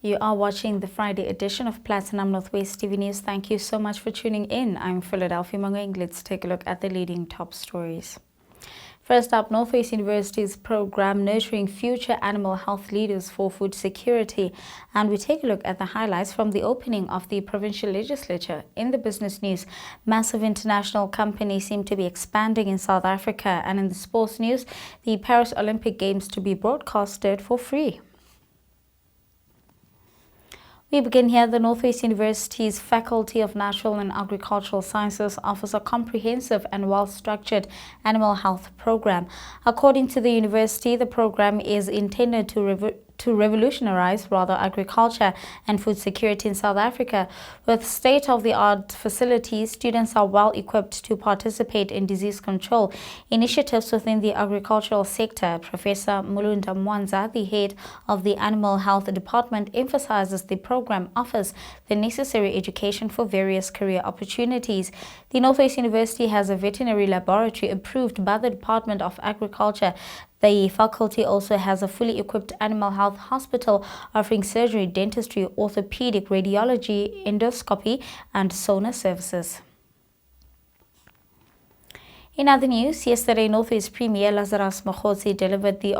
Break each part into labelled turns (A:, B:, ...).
A: You are watching the Friday edition of Platinum Northwest TV News. Thank you so much for tuning in. I'm Philadelphia Mangoeng. Let's take a look at the leading top stories. First up, Northwest University's program Nurturing Future Animal Health Leaders for Food Security. And we take a look at the highlights from the opening of the Provincial Legislature. In the business news, massive international companies seem to be expanding in South Africa. And in the sports news, the Paris Olympic Games to be broadcasted for free. We begin here. The Northwest University's Faculty of Natural and Agricultural Sciences offers a comprehensive and well-structured animal health program. According to the university, the program is intended to revolutionize agriculture and food security in South Africa. With state-of-the-art facilities, students are well equipped to participate in disease control initiatives within the agricultural sector. Professor Mulunda Mwanza, the head of the Animal Health Department, emphasizes the program offers the necessary education for various career opportunities. The Northwest University has a veterinary laboratory approved by the Department of Agriculture. The faculty also has a fully equipped animal health hospital offering surgery, dentistry, orthopedic, radiology, endoscopy, and sonar services. In other news, yesterday, Northwest Premier Lazarus Mokgotsi delivered the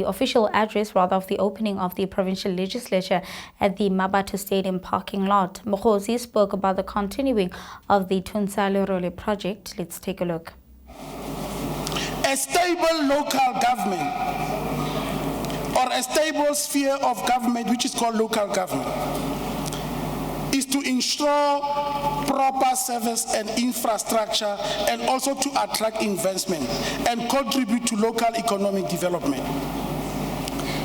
A: official address of the opening of the Provincial Legislature at the Mabatu Stadium parking lot. Mokgotsi spoke about the continuing of the Tunsalirole project. Let's take a look.
B: A stable local government or a stable sphere of government, which is called local government, is to ensure proper service and infrastructure and also to attract investment and contribute to local economic development.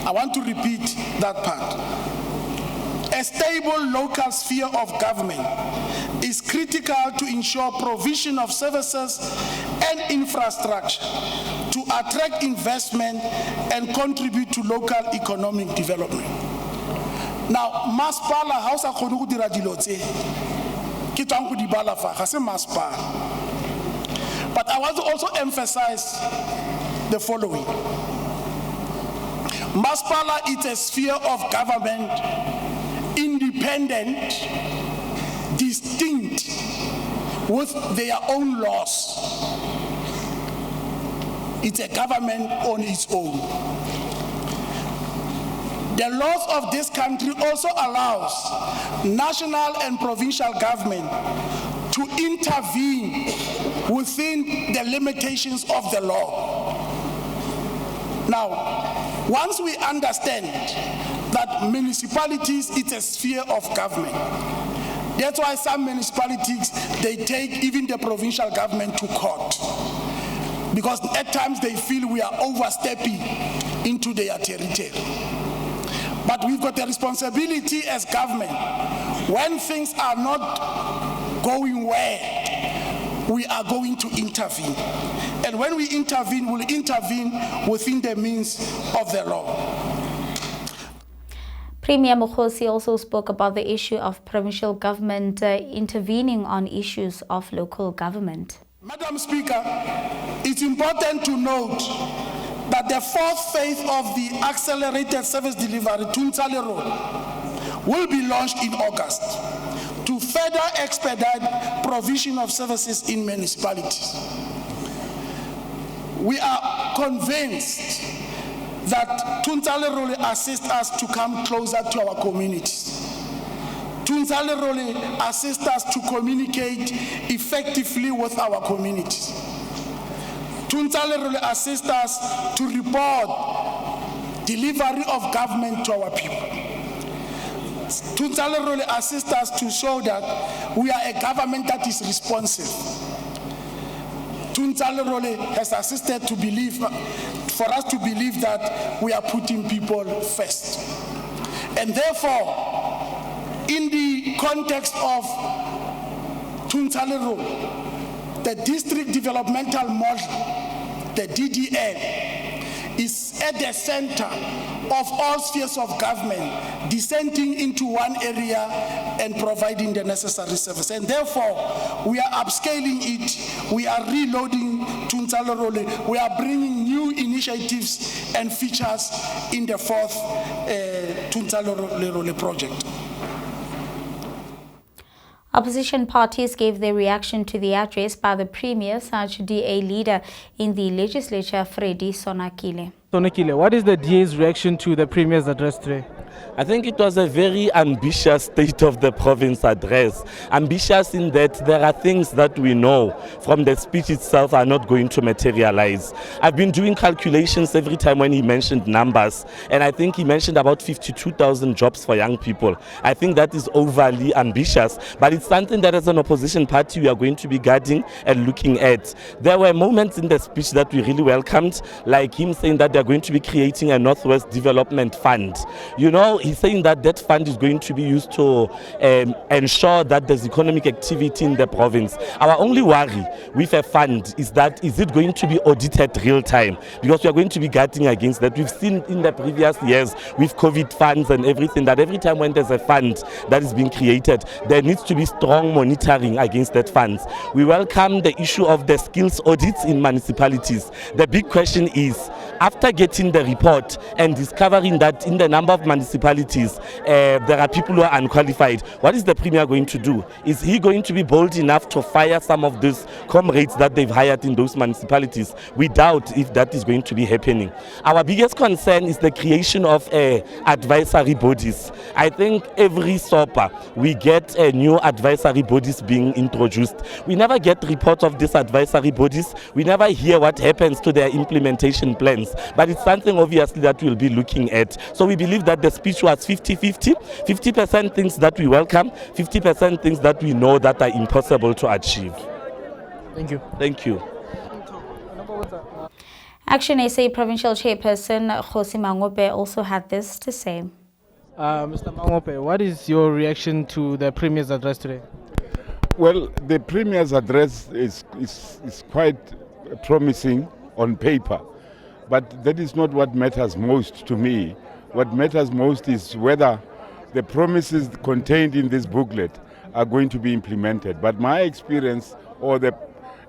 B: I want to repeat that part. A stable local sphere of government is critical to ensure provision of services and infrastructure to attract investment and contribute to local economic development. Now, Maspala House of Konuku Diradilote, Kitanku di Balafa, Hase Maspa. But I want to also emphasize the following. Maspala is a sphere of government, independent, distinct, with their own laws. It's a government on its own. The laws of this country also allows national and provincial government to intervene within the limitations of the law. Now, once we understand that municipalities is a sphere of government, that's why some municipalities, they take even the provincial government to court, because at times they feel we are overstepping into their territory. But we've got a responsibility as government. When things are not going well, we are going to intervene. And when we intervene, we'll intervene within the means of the law.
A: Premier Mokgotsi also spoke about the issue of provincial government intervening on issues of local government.
B: Madam Speaker, it's important to note that the fourth phase of the accelerated service delivery, Tunsalirole, will be launched in August to further expedite provision of services in municipalities. We are convinced that Tunsalirole assists us to come closer to our communities. Tunsalirole assists us to communicate effectively with our communities. Tunsalirole assists us to report delivery of government to our people. Tunsalirole assists us to show that we are a government that is responsive. Tunsalirole has assisted for us to believe that we are putting people first. And therefore, in the context of Tunsalirole, the district developmental model, the DDM, is at the center of all spheres of government, descending into one area and providing the necessary service. And therefore, we are upscaling it, we are reloading Tunsalirole, we are bringing new initiatives and features in the fourth Tuntalorole project.
A: Opposition parties gave their reaction to the address by the Premier, such DA leader in the legislature, Freddy Sonakile.
C: Sonakile, what is the DA's reaction to the Premier's address today?
D: I think it was a very ambitious State of the Province address. Ambitious in that there are things that we know from the speech itself are not going to materialize. I've been doing calculations every time when he mentioned numbers, and I think he mentioned about 52,000 jobs for young people. I think that is overly ambitious, but it's something that as an opposition party we are going to be guarding and looking at. There were moments in the speech that we really welcomed, like him saying that they're going to be creating a Northwest Development Fund. You know, he's saying that that fund is going to be used to ensure that there's economic activity in the province. Our only worry with a fund is that is it going to be audited real time? Because we are going to be guarding against that. We've seen in the previous years with COVID funds and everything that every time when there's a fund that is being created, there needs to be strong monitoring against that funds. We welcome the issue of the skills audits in municipalities. The big question is, after getting the report and discovering that in the number of municipalities there are people who are unqualified, what is the Premier going to do? Is he going to be bold enough to fire some of those comrades that they've hired in those municipalities? We doubt if that is going to be happening. Our biggest concern is the creation of advisory bodies. I think every SOPA we get new advisory bodies being introduced. We never get reports of these advisory bodies. We never hear what happens to their implementation plans. But it's something obviously that we'll be looking at. So we believe that the speech was 50-50, 50% things that we welcome, 50% things that we know that are impossible to achieve.
C: Thank you.
D: Thank you.
A: Action SA Provincial Chairperson Kgosi Mangope also had this to say.
C: Mr. Mangope, what is your reaction to the Premier's address today?
E: Well, the Premier's address is quite promising on paper, but that is not what matters most to me. What matters most is whether the promises contained in this booklet are going to be implemented. But my experience, or the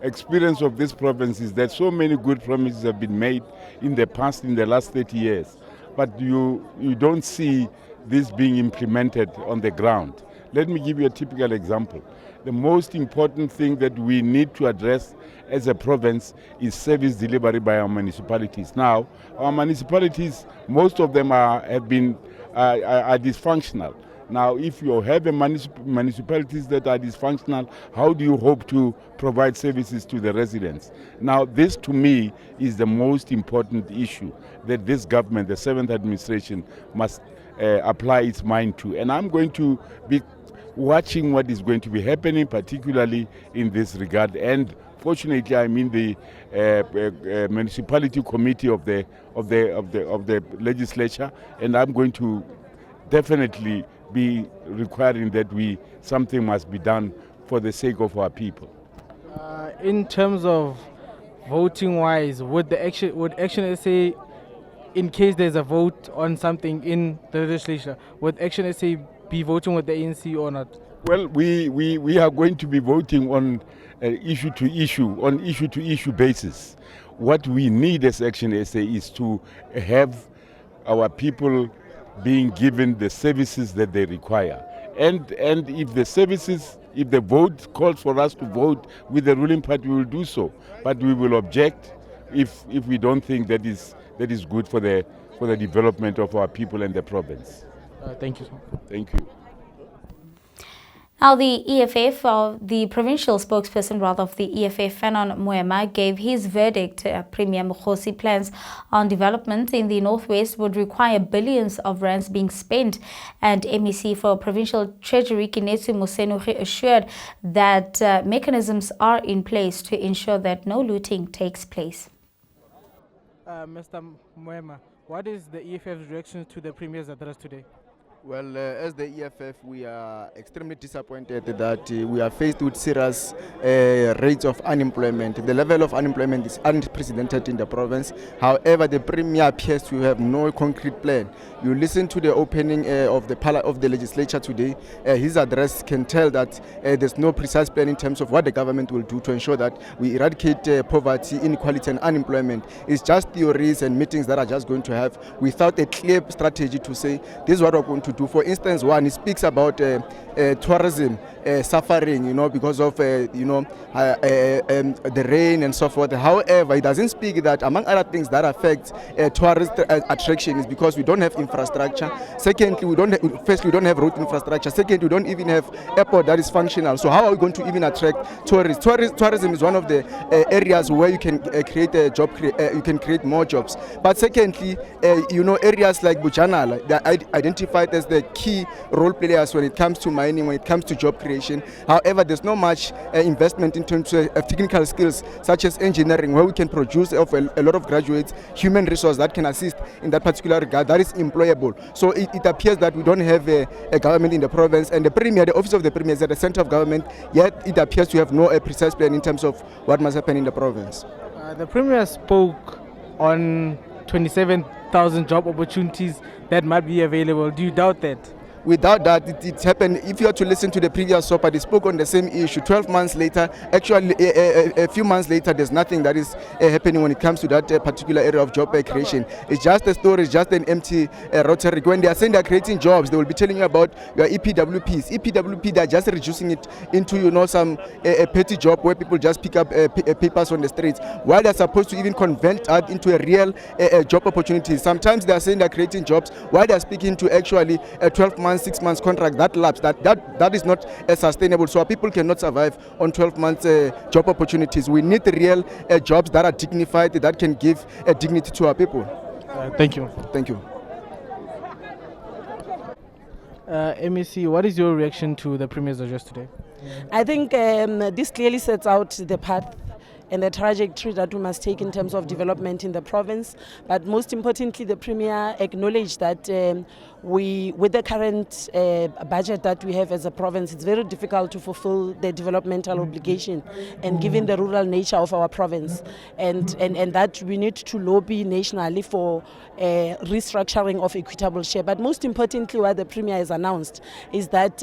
E: experience of this province, is that so many good promises have been made in the past, in the last 30 years, but you don't see this being implemented on the ground. Let me give you a typical example. The most important thing that we need to address as a province is service delivery by our municipalities. Now, our municipalities, most of them are dysfunctional. Now, if you have municipalities that are dysfunctional, how do you hope to provide services to the residents? Now, this to me is the most important issue that this government, the 7th administration, must apply its mind to. And I'm going to be watching what is going to be happening, particularly in this regard. And fortunately, I'm in the municipality committee of the legislature, and I'm going to definitely be requiring that something must be done for the sake of our people.
C: In terms of voting wise, would Action SA, in case there's a vote on something in the legislature, would Action SA be voting with the ANC or not?
E: Well, we are going to be voting on issue to issue basis. What we need as Action SA is to have our people being given the services that they require. And if the vote calls for us to vote with the ruling party, we will do so. But we will object if we don't think that is good for the development of our people and the province.
C: Thank you.
E: Thank you.
A: Now, the EFF, the provincial spokesperson of the EFF, Fanon Moema, gave his verdict. Premier Mokgosi plans on development in the Northwest would require billions of rands being spent, and MEC for Provincial Treasury Kinetsu Mosenuri assured that mechanisms are in place to ensure that no looting takes place.
C: Mr. Moema, what is the EFF's reaction to the Premier's address today?
F: Well, as the EFF, we are extremely disappointed that we are faced with serious rates of unemployment. The level of unemployment is unprecedented in the province. However, the Premier appears to have no concrete plan. You listen to the opening of the legislature today. His address can tell that there's no precise plan in terms of what the government will do to ensure that we eradicate poverty, inequality, and unemployment. It's just theories and meetings that are just going to have without a clear strategy to say this is what we're going to do. For instance, one, he speaks about tourism suffering, because of the rain and so forth. However, he doesn't speak that among other things that affect tourist attraction is because we don't have infrastructure. Secondly, we don't have road infrastructure. Secondly, we don't even have airport that is functional. So how are we going to even attract tourists? Tourism is one of the areas where you can create a job. You can create more jobs. But secondly, areas like Bujanala, they are identified as the key role players when it comes to mining, when it comes to job creation. However, there's not much investment in terms of technical skills such as engineering, where we can produce a lot of graduates, human resource that can assist in that particular regard, that is employable. So it appears that we don't have a government in the province, and the office of the Premier is at the center of government, yet it appears to have no precise plan in terms of what must happen in the province.
C: The Premier spoke on 27,000 job opportunities that might be available. Do you doubt that?
F: Without that, it happened. If you are to listen to the previous SOPA, they spoke on the same issue. 12 months later, actually a few months later, there's nothing that is happening when it comes to that particular area of job creation. It's just a story, it's just an empty rhetoric. When they are saying they are creating jobs, they will be telling you about your EPWPs. EPWP, they are just reducing it into some a petty job where people just pick up papers on the streets, while they're supposed to even convert that into a real job opportunity. Sometimes they are saying they are creating jobs, while they are speaking to actually 12 months, 6 months contract that lapse. That is not sustainable. So our people cannot survive on 12 months job opportunities. We need real jobs that are dignified, that can give dignity to our people.
C: Thank you.
F: Thank you.
C: MEC, what is your reaction to the Premier's address today?
G: I think this clearly sets out the path and the trajectory that we must take in terms of development in the province. But most importantly, the Premier acknowledged that with the current budget that we have as a province, it's very difficult to fulfill the developmental obligation, and given the rural nature of our province, and that we need to lobby nationally for restructuring of equitable share. But most importantly, what the Premier has announced is that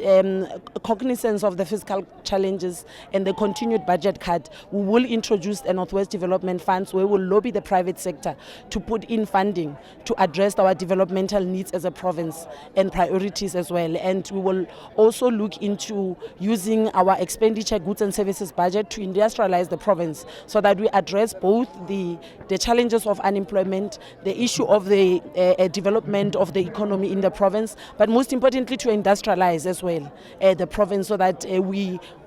G: cognizance of the fiscal challenges and the continued budget cut, we will introduce the Northwest Development Funds, where we will lobby the private sector to put in funding to address our developmental needs as a province and priorities as well. And we will also look into using our expenditure goods and services budget to industrialize the province, so that we address both the challenges of unemployment, the issue of the development of the economy in the province, but most importantly to industrialize as well the province, so that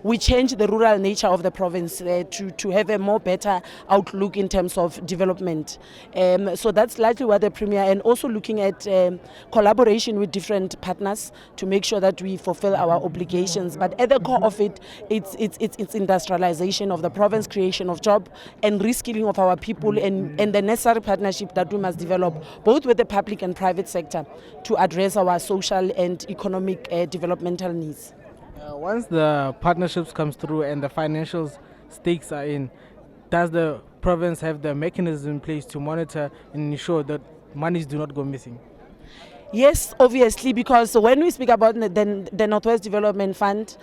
G: we change the rural nature of the province to have a more better outlook in terms of development. So that's largely what the Premier, and also looking at collaboration with different partners to make sure that we fulfill our obligations. But at the core of it, it's industrialization of the province, creation of job, and reskilling of our people, and the necessary partnership that we must develop both with the public and private sector to address our social and economic developmental needs.
C: Once the partnerships comes through and the financial stakes are in, does the province have the mechanism in place to monitor and ensure that monies do not go missing?
G: Yes, obviously, because when we speak about the Northwest Development Fund,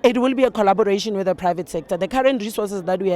G: it will be a collaboration with the private sector. The current resources that we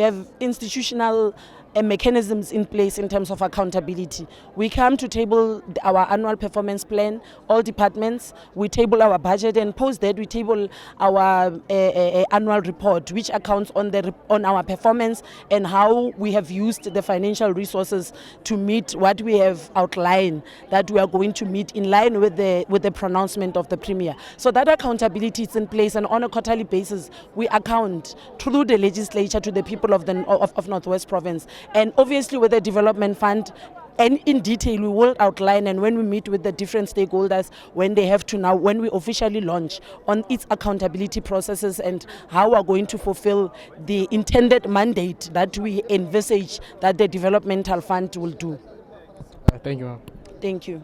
G: have institutional mechanisms in place in terms of accountability. We come to table our annual performance plan, all departments, we table our budget, and post that we table our annual report, which accounts on our performance and how we have used the financial resources to meet what we have outlined that we are going to meet in line with the pronouncement of the Premier. So that accountability is in place, and on a quarterly basis we account through the legislature to the people of Northwest Province. And obviously with the development fund, and in detail we will outline, and when we meet with the different stakeholders, when we officially launch on its accountability processes and how we are going to fulfill the intended mandate that we envisage that the developmental fund will do.
C: Thank you, ma'am.
G: Thank you.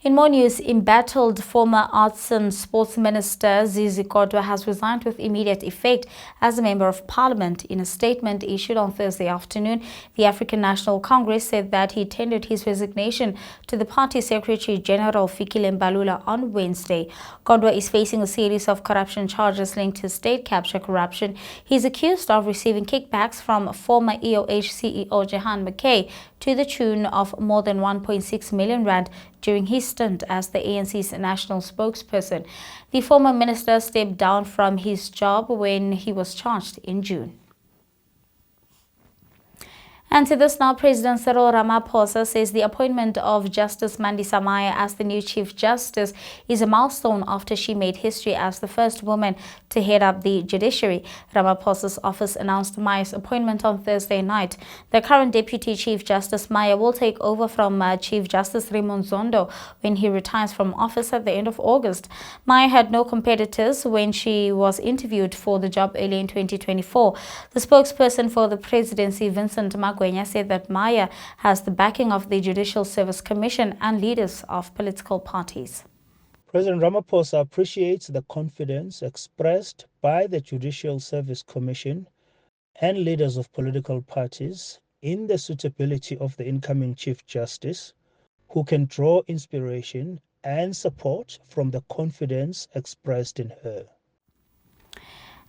A: In more news, embattled former Arts and Sports Minister Zizi Kodwa has resigned with immediate effect as a Member of Parliament. In a statement issued on Thursday afternoon, the African National Congress said that he tendered his resignation to the party Secretary General Fikile Mbalula on Wednesday. Kodwa is facing a series of corruption charges linked to state capture corruption. He is accused of receiving kickbacks from former EOH CEO Jehan McKay to the tune of more than 1.6 million rand during his stint as the ANC's national spokesperson. The former minister stepped down from his job when he was charged in June. And to this now, President Cyril Ramaphosa says the appointment of Justice Mandisa Maya as the new Chief Justice is a milestone after she made history as the first woman to head up the judiciary. Ramaphosa's office announced Maya's appointment on Thursday night. The current Deputy Chief Justice Maya will take over from Chief Justice Raymond Zondo when he retires from office at the end of August. Maya had no competitors when she was interviewed for the job early in 2024. The spokesperson for the presidency, Vincent Mangoeng, said that Maya has the backing of the Judicial Service Commission and leaders of political parties.
H: President Ramaphosa appreciates the confidence expressed by the Judicial Service Commission and leaders of political parties in the suitability of the incoming Chief Justice, who can draw inspiration and support from the confidence expressed in her.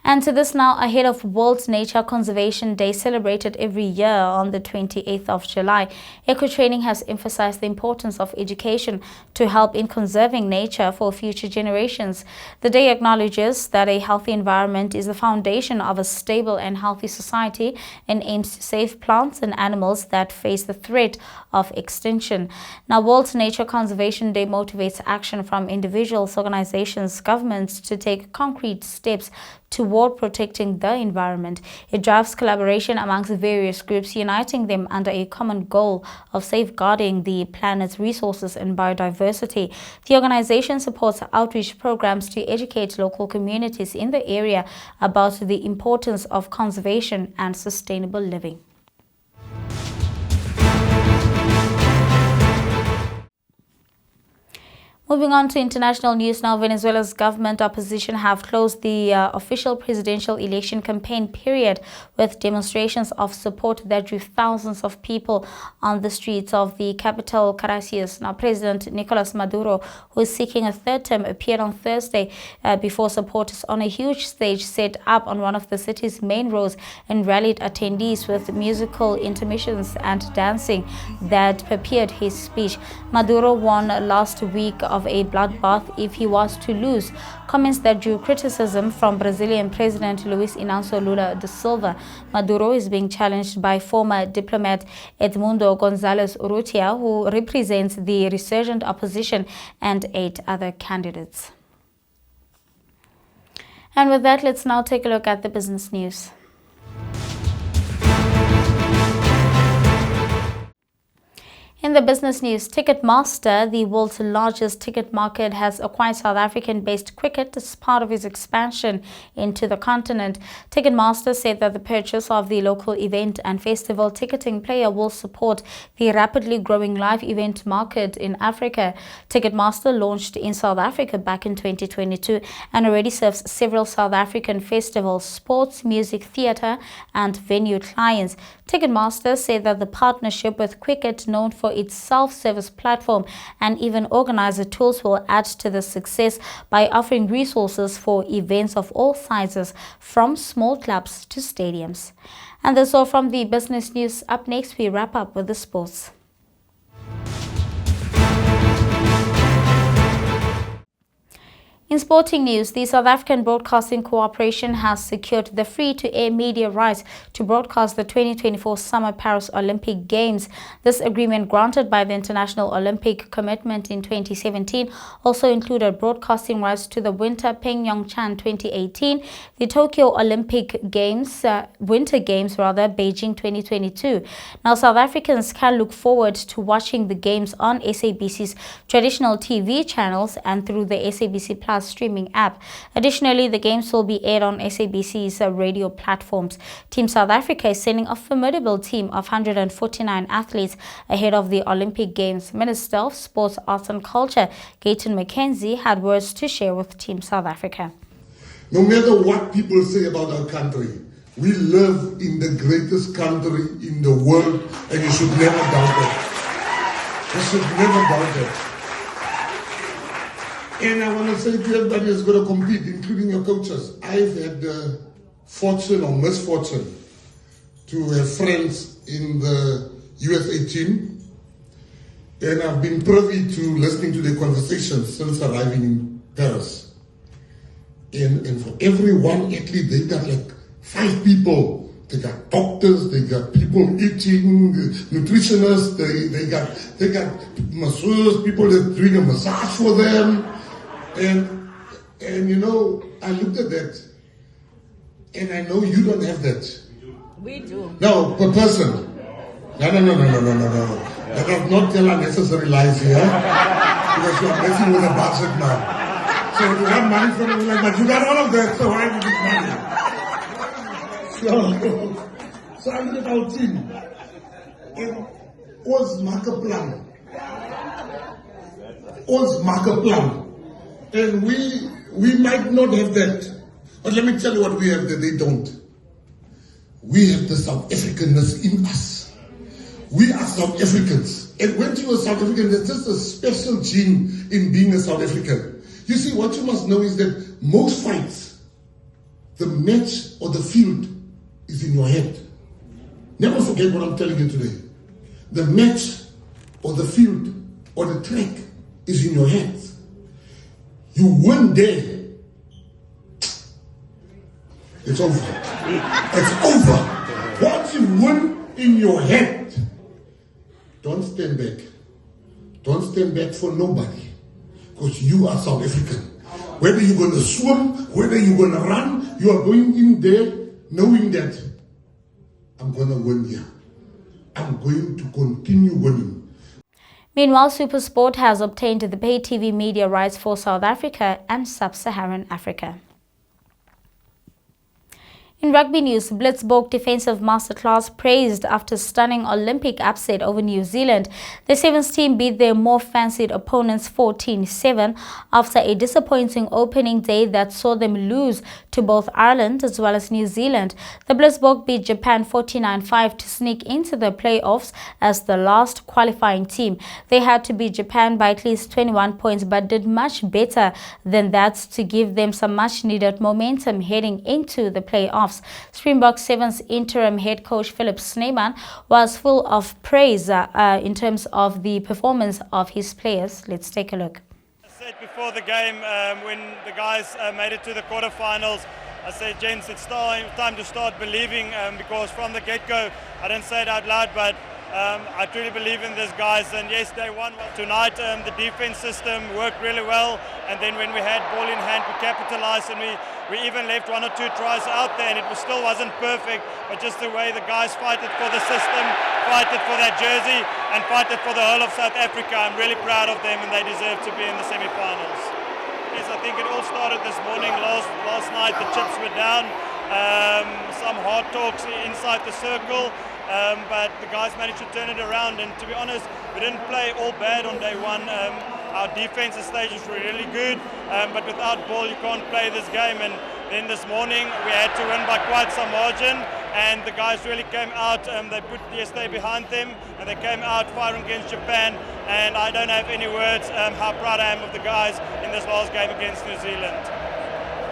A: And to this now, ahead of World Nature Conservation Day celebrated every year on the 28th of July, Ecotraining has emphasized the importance of education to help in conserving nature for future generations. The day acknowledges that a healthy environment is the foundation of a stable and healthy society and aims to save plants and animals that face the threat of extinction. Now, World Nature Conservation Day motivates action from individuals, organizations, governments to take concrete steps toward protecting the environment. It drives collaboration amongst various groups, uniting them under a common goal of safeguarding the planet's resources and biodiversity. The organization supports outreach programs to educate local communities in the area about the importance of conservation and sustainable living. Moving on to international news now, Venezuela's government opposition have closed the official presidential election campaign period with demonstrations of support that drew thousands of people on the streets of the capital, Caracas. Now, President Nicolas Maduro, who is seeking a third term, appeared on Thursday before supporters on a huge stage set up on one of the city's main roads and rallied attendees with musical intermissions and dancing that prepared his speech. Maduro won last week of a bloodbath if he was to lose, comments that drew criticism from Brazilian President Luiz Inácio Lula da Silva. Maduro is being challenged by former diplomat Edmundo González Urrutia, who represents the resurgent opposition, and 8 other candidates. And with that, let's now take a look at the business news. In the business news, Ticketmaster, the world's largest ticket market, has acquired South African-based Cricket as part of its expansion into the continent. Ticketmaster said that the purchase of the local event and festival ticketing player will support the rapidly growing live event market in Africa. Ticketmaster launched in South Africa back in 2022 and already serves several South African festivals, sports, music, theatre and venue clients. Ticketmaster said that the partnership with Cricket, known for its self-service platform and even organizer tools, will add to the success by offering resources for events of all sizes, from small clubs to stadiums. And that's all from the business news. Up next, we wrap up with the sports. In sporting news, the South African Broadcasting Corporation has secured the free-to-air media rights to broadcast the 2024 Summer Paris Olympic Games. This agreement, granted by the International Olympic Commitment in 2017, also included broadcasting rights to the Winter Pyeongchang 2018, the Tokyo Olympic Games, Winter Games Beijing 2022. Now, South Africans can look forward to watching the games on SABC's traditional TV channels and through the SABC Plus broadcast streaming app. Additionally, the games will be aired on SABC's radio platforms. Team South Africa is sending a formidable team of 149 athletes ahead of the Olympic Games. Minister of Sports, Arts and Culture, Gayton McKenzie, had words to share with Team South Africa.
I: No matter what people say about our country, we live in the greatest country in the world, and you should never doubt it. You should never doubt it. And I want to say to everybody who's going to compete, including your coaches, I've had the fortune or misfortune to have friends in the USA team, and I've been privy to listening to their conversations since arriving in Paris. And for every one athlete, they got like 5 people. They got doctors, they got people eating, nutritionists, they got masseurs, people that doing a massage for them. And you know, I looked at that, and I know you don't have that.
J: We do.
I: No, per person. No. Let us not tell unnecessary lies here, because you're messing with a budget now. So you have money from me, like, but you got all of that, so why did you money? So I look at our team. It was marker plan. And we might not have that. But let me tell you what we have that they don't. We have the South Africanness in us. We are South Africans. And when you are South African, there's just a special gene in being a South African. You see, what you must know is that most fights, the match or the field is in your head. Never forget what I'm telling you today. The match or the field or the track is in your head. You win there. It's over. It's over. Once you win in your head, don't stand back. Don't stand back for nobody. Because you are South African. Whether you're going to swim, whether you're going to run, you are going in there knowing that I'm going to win here. I'm going to continue winning.
A: Meanwhile, SuperSport has obtained the pay TV media rights for South Africa and Sub-Saharan Africa. In rugby news, Blitzbourg defensive masterclass praised after stunning Olympic upset over New Zealand. The Sevens team beat their more fancied opponents 14-7 after a disappointing opening day that saw them lose to both Ireland as well as New Zealand. The Blitzbourg beat Japan 49-5 to sneak into the playoffs as the last qualifying team. They had to beat Japan by at least 21 points but did much better than that to give them some much needed momentum heading into the playoffs. Springbok Sevens interim head coach Philip Snyman was full of praise in terms of the performance of his players. Let's take a look.
K: I said before the game when the guys made it to the quarterfinals, I said, gents, it's time to start believing because from the get-go, I didn't say it out loud, but I truly believe in these guys, and yes, they won. Tonight, the defense system worked really well, and then when we had ball in hand, we capitalized, and we even left 1 or 2 tries out there, and it still wasn't perfect, but just the way the guys fighted for the system, fighted for that jersey, and fighted for the whole of South Africa. I'm really proud of them, and they deserve to be in the semi-finals. Yes, I think it all started this morning. Last night, the chips were down. Some hard talks inside the circle. But the guys managed to turn it around, and to be honest, we didn't play all bad on day one. Our defensive stages were really good, but without ball you can't play this game. And then this morning we had to win by quite some margin, and the guys really came out. They put DST behind them, and they came out firing against Japan. And I don't have any words how proud I am of the guys in this last game against New Zealand.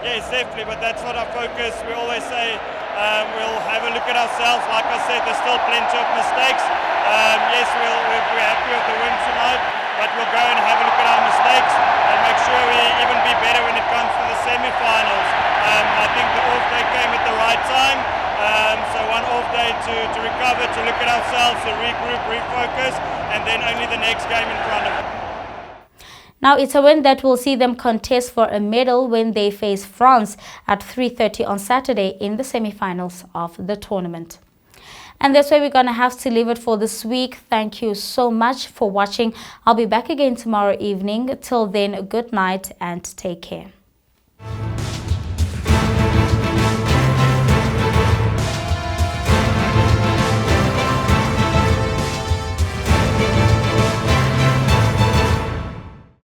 K: Yes, definitely, but that's not our focus. We always say we'll have a look at ourselves. Like I said, there's still plenty of mistakes. Yes, we're happy with the win tonight, but we'll go and have a look at our mistakes and make sure we even be better when it comes to the semi-finals. I think the off day came at the right time. So one off day to recover, to look at ourselves, to regroup, refocus, and then only the next game in front of us.
A: Now, it's a win that will see them contest for a medal when they face France at 3:30 on Saturday in the semi-finals of the tournament. And that's where we're going to have to leave it for this week. Thank you so much for watching. I'll be back again tomorrow evening. Till then, good night and take care.